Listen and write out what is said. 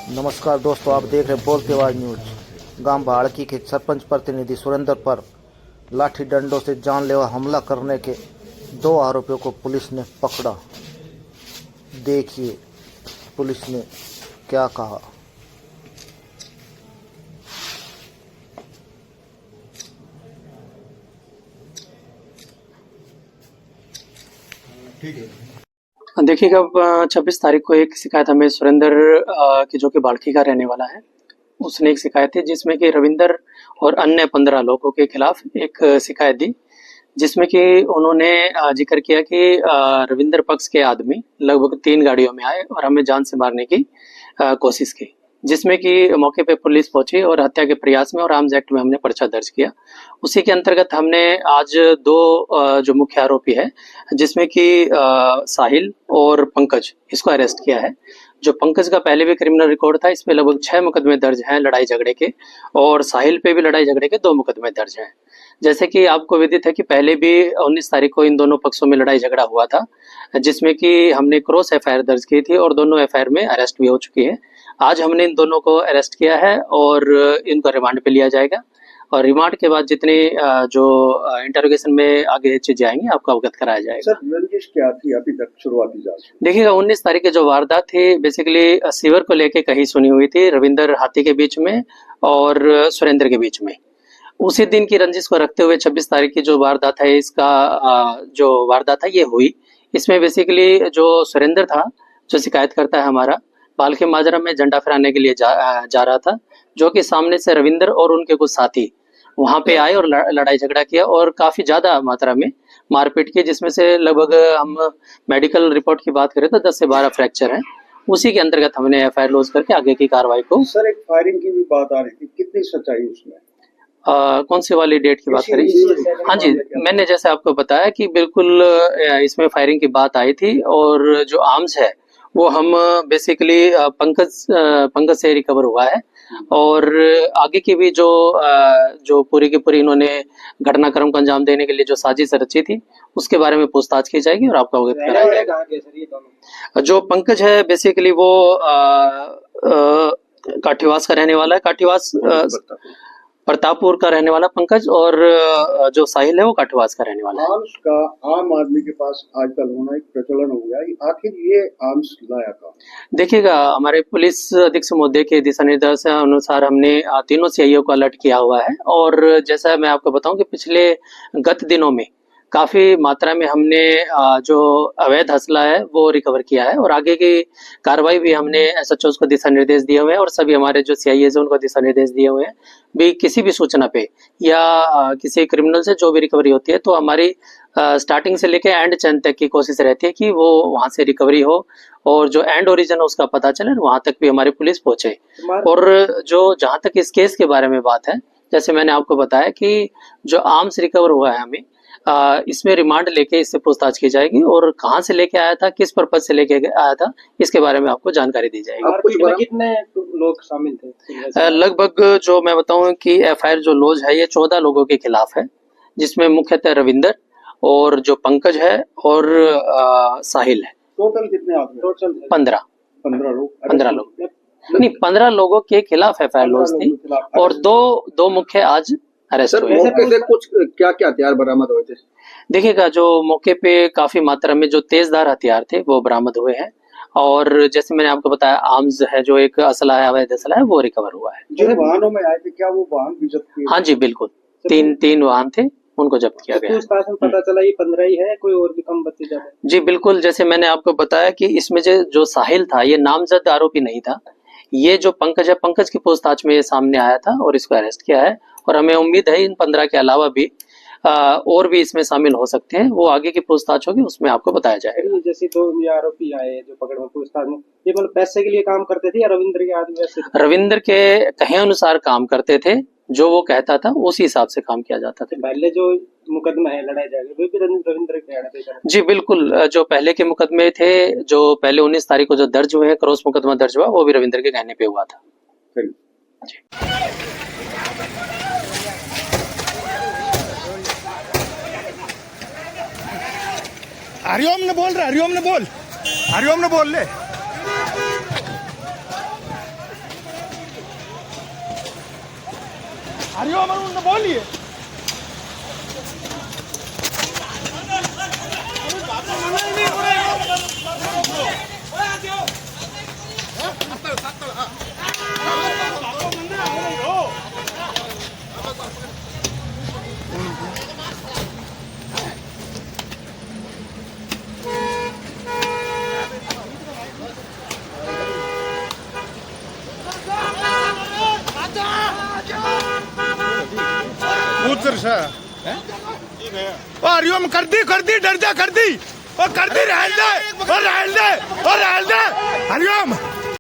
नमस्कार दोस्तों, आप देख रहे बोलते आवाज न्यूज। गांव भाड़की के सरपंच प्रतिनिधि सुरेंद्र पर लाठी डंडों से जानलेवा हमला करने के 2 आरोपियों को पुलिस ने पकड़ा। देखिए पुलिस ने क्या कहा। ठीक है। देखिएगा 26 तारीख को एक शिकायत हमें सुरेंद्र की जो कि बाल्की का रहने वाला है, उसने एक शिकायत थी जिसमें कि रविंदर और अन्य 15 लोगों के खिलाफ एक शिकायत दी, जिसमें कि उन्होंने जिक्र किया कि रविंदर पक्ष के आदमी लगभग 3 गाड़ियों में आए और हमें जान से मारने की कोशिश की, जिसमें कि मौके पे पुलिस पहुंची और हत्या के प्रयास में और आर्म्स एक्ट में हमने पर्चा दर्ज किया। उसी के अंतर्गत हमने आज 2 जो मुख्य आरोपी है, जिसमें कि साहिल और पंकज, इसको अरेस्ट किया है। जो पंकज का पहले भी क्रिमिनल रिकॉर्ड था, इस पे लगभग 6 मुकदमे दर्ज हैं लड़ाई झगड़े के, और साहिल पे भी लड़ाई झगड़े के 2 मुकदमे दर्ज हैं। जैसे कि आपको विदित है कि पहले भी 19 तारीख को इन दोनों पक्षों में लड़ाई झगड़ा हुआ था, जिसमें कि हमने क्रॉस एफआईआर दर्ज की थी और दोनों एफआईआर में अरेस्ट भी हो चुकी है। आज हमने इन दोनों को अरेस्ट किया है और इनको रिमांड पे लिया जाएगा, और रिमांड के बाद जितने जो इंटरोगेशन में आगे चीजें आएंगी आपको अवगत कराया जाएगा। सर रंजिश क्या थी अभी तक शुरुआती जांच? देखिएगा 19 तारीख की जो वारदात थी, बेसिकली सीवर को लेके कहीं सुनी हुई थी रविंदर हाथी के बीच में और सुरेंद्र के बीच में। उसी दिन की रंजिश को रखते हुए 26 तारीख की जो वारदात है, इसका जो वारदात है ये हुई। इसमें बेसिकली जो सुरेंद्र था, जो शिकायत करता है हमारा, पालके माजरा में झंडा फहराने के लिए जा रहा था, जो कि सामने से रविंदर और उनके कुछ साथी वहां पे आए और लड़ाई झगड़ा किया और काफी ज्यादा मात्रा में मारपीट की, जिसमें से लगभग हम मेडिकल रिपोर्ट की बात करें तो 10 से 12 फ्रैक्चर हैं। उसी के अंतर्गत हमने एफआईआर लॉन्च करके आगे की कार्रवाई को। सर एक फायरिंग की भी बात आ रही थी, कितनी सच्चाई उसमें? कौन सी वाली डेट की बात करें? हाँ जी, मैंने जैसे आपको बताया कि बिल्कुल इसमें फायरिंग की बात आई थी, और जो आर्म्स है वो हम बेसिकली पंकज से रिकवर हुआ है, और आगे की भी जो पूरी की पूरी इन्होंने घटनाक्रम को अंजाम देने के लिए जो साजिश रची थी, उसके बारे में पूछताछ की जाएगी और आपको अवगत कराया जाएगा। जो पंकज है बेसिकली वो काठीवास का रहने वाला है, काठीवास प्रतापपुर का रहने वाला पंकज, और जो साहिल है वो काठीवास का रहने वाला है। आर्म्स का आम आदमी के पास आजकल होना एक प्रचलन हो गया, आखिर ये आर्म्स लाया कहाँ? देखिएगा हमारे पुलिस अधीक्षक महोदय के दिशा निर्देश अनुसार हमने तीनों सीआईओ को अलर्ट किया हुआ है, और जैसा मैं आपको बताऊं कि पिछले गत दिनों में काफी मात्रा में हमने जो अवैध हसला है वो रिकवर किया है, और आगे की कार्रवाई भी हमने एसएचओ को दिशा निर्देश दिए हुए हैं, और सभी हमारे जो सीआईए है उनको दिशा निर्देश दिए हुए हैं। भी किसी भी सूचना पे या किसी क्रिमिनल से जो भी रिकवरी होती है, तो हमारी स्टार्टिंग से लेके एंड चेन तक की कोशिश रहती है कि वो वहां से रिकवरी हो और जो एंड ओरिजिन है उसका पता चले, वहां तक भी हमारी पुलिस पहुंचे। और जो जहां तक इस केस के बारे में बात है, जैसे मैंने आपको बताया कि जो आर्म्स रिकवर हुआ है हमें, इसमें रिमांड लेके इससे पूछताछ की जाएगी, और कहाँ से लेके आया था, किस पर्पज से लेके आया था, इसके बारे में आपको जानकारी दी जाएगी। कितने लोग शामिल थे? लगभग जो मैं बताऊं कि एफआईआर जो लॉन्च है ये 14 लोगों के खिलाफ है, जिसमें मुख्यतः रविंदर और जो पंकज है और साहिल है। टोटल कितने आदमी? टोटल 15 लोग। 15 लोग नहीं, 15 लोगों के खिलाफ एफआईआर लॉन्च थी, और दो मुख्य आज अरेस्ट हुए। मौके कुछ क्या क्या हथियार बरामद हुए थे? देखिएगा जो मौके पे काफी मात्रा में जो तेजधार हथियार थे वो बरामद हुए हैं, और जैसे मैंने आपको बताया आर्म्स है, जो एक असला है, अवैध असला है, वो रिकवर हुआ है। जो वाहनों में आए थे क्या वो वाहन भी जब्त किए? हाँ जी बिल्कुल, तीन वाहन थे, उनको जब्त किया गया। पता चला ये 15 ही है, कोई और भी कम बच्चे ज्यादा? जी बिल्कुल, जैसे मैंने आपको बताया कि इसमें जो साहिल था ये नामजद आरोपी नहीं था। ये जो पंकज है, पंकज की पूछताछ में ये सामने आया था और इसको अरेस्ट किया है, और हमें उम्मीद है इन 15 के अलावा भी और भी इसमें शामिल हो सकते हैं। वो आगे की पूछताछ होगी, उसमें आपको बताया जाएगा। जैसे 2 आरोपी आए जो पकड़ में पूछताछ में, ये मतलब पैसे के लिए काम करते थे या रविंद्र के आदमी वैसे? रविंद्र के कहे अनुसार काम करते थे, जो वो कहता था उसी हिसाब से काम किया जाता था। पहले जो मुकदमा है लड़ाई झगड़े वो भी रविंद्र के आड़े पे? जी बिल्कुल, जो पहले के मुकदमे थे, जो पहले 19 तारीख को जो दर्ज हुए हैं, क्रॉस मुकदमा दर्ज हुआ, वो भी रविंद्र के कहने पे हुआ था। जी। हरिओम ने बोल रहा, हरिओम ने बोल ले। हरिओम उन्होंने बोलिए हरिओम कर दी डर जा कर दी और कर दी रहल दे हरिओम